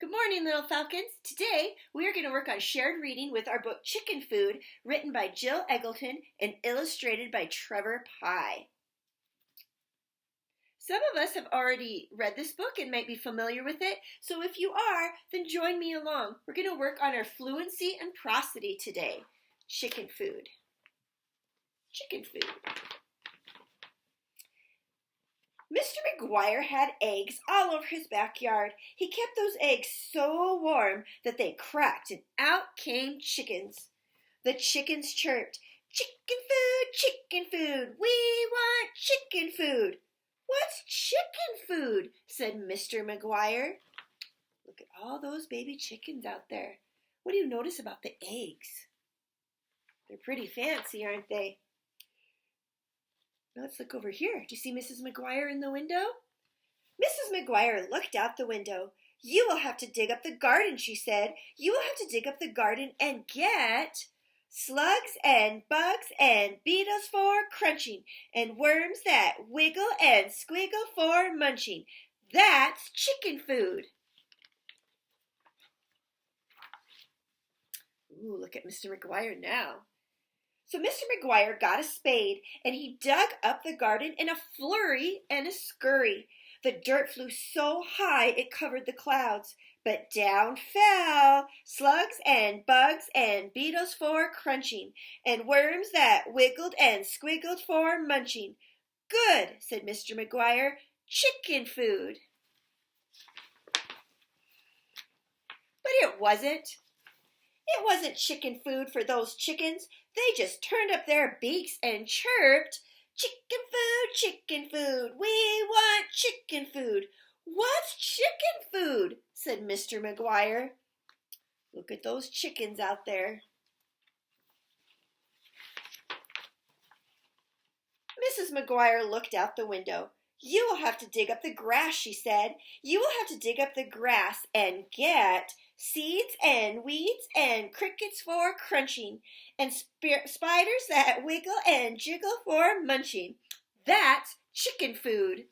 Good morning, little falcons. Today, we are going to work on shared reading with our book Chicken Food, written by Jill Eggleton and illustrated by Trevor Pye. Some of us have already read this book and might be familiar with it, so if you are, then join me along. We're going to work on our fluency and prosody today. Chicken food. Chicken food. Mr. McGuire had eggs all over his backyard. He kept those eggs so warm that they cracked and out came chickens. The chickens chirped, chicken food, we want chicken food. What's chicken food? Said Mr. McGuire. Look at all those baby chickens out there. What do you notice about the eggs? They're pretty fancy, aren't they? Now let's look over here. Do you see Mrs. McGuire in the window? Mrs. McGuire looked out the window. You will have to dig up the garden, she said. You will have to dig up the garden and get slugs and bugs and beetles for crunching and worms that wiggle and squiggle for munching. That's chicken food. Ooh, look at Mr. McGuire now. So Mr. McGuire got a spade, and he dug up the garden in a flurry and a scurry. The dirt flew so high it covered the clouds, but down fell slugs and bugs and beetles for crunching, and worms that wiggled and squiggled for munching. Good, said Mr. McGuire, chicken food. But it wasn't. It wasn't chicken food for those chickens. They just turned up their beaks and chirped, chicken food, we want chicken food. What's chicken food? Said Mr. McGuire. Look at those chickens out there. Mrs. McGuire looked out the window. You will have to dig up the grass, she said. You will have to dig up the grass and get seeds and weeds and crickets for crunching and spiders that wiggle and jiggle for munching. That's chicken food.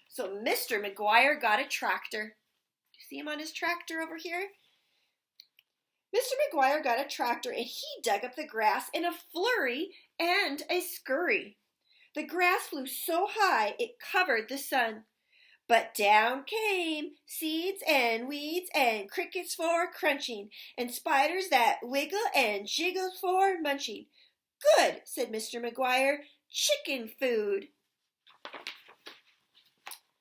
So Mr. McGuire got a tractor. Do you see him on his tractor over here? Mr. McGuire got a tractor and he dug up the grass in a flurry and a scurry. The grass flew so high it covered the sun. But down came seeds and weeds and crickets for crunching and spiders that wiggle and jiggle for munching. Good, said Mr. McGuire, chicken food.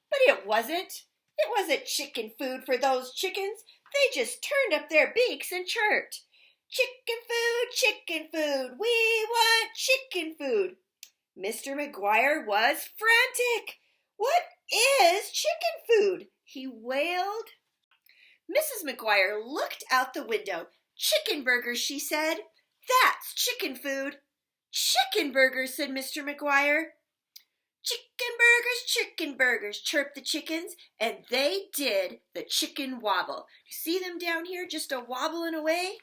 But it wasn't. It wasn't chicken food for those chickens. They just turned up their beaks and chirped, chicken food, we want chicken food. Mr. McGuire was frantic. What is chicken food? He wailed. Mrs. McGuire looked out the window. Chicken burgers, she said. That's chicken food. Chicken burgers, said Mr. McGuire. Chicken burgers, chirped the chickens, and they did the chicken wobble. You see them down here just a wobbling away?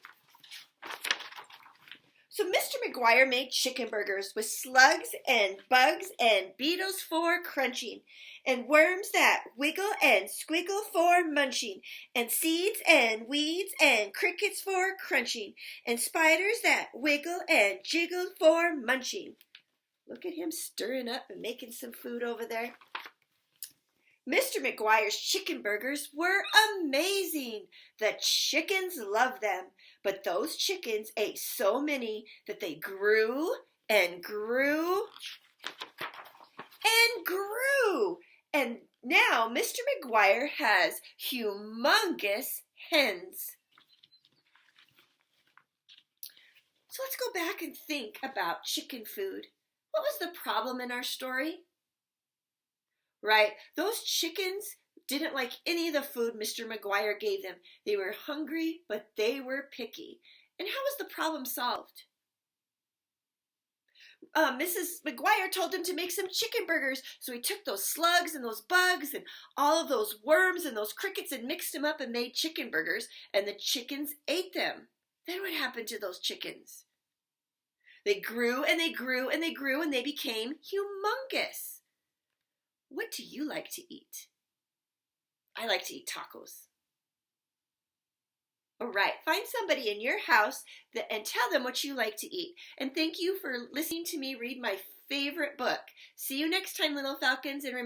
So Mr. McGuire made chicken burgers with slugs and bugs and beetles for crunching, and worms that wiggle and squiggle for munching, and seeds and weeds and crickets for crunching, and spiders that wiggle and jiggle for munching. Look at him stirring up and making some food over there. Mr. McGuire's chicken burgers were amazing. The chickens loved them, but those chickens ate so many that they grew and grew and grew. And now Mr. McGuire has humongous hens. So let's go back and think about chicken food. What was the problem in our story? Right, those chickens didn't like any of the food Mr. McGuire gave them. They were hungry, but they were picky. And how was the problem solved? Mrs. McGuire told him to make some chicken burgers. So he took those slugs and those bugs and all of those worms and those crickets and mixed them up and made chicken burgers. And the chickens ate them. Then what happened to those chickens? They grew and they grew and they grew and they became humongous. What do you like to eat? I like to eat tacos. All right, find somebody in your house and tell them what you like to eat. And thank you for listening to me read my favorite book. See you next time, little falcons, and remember,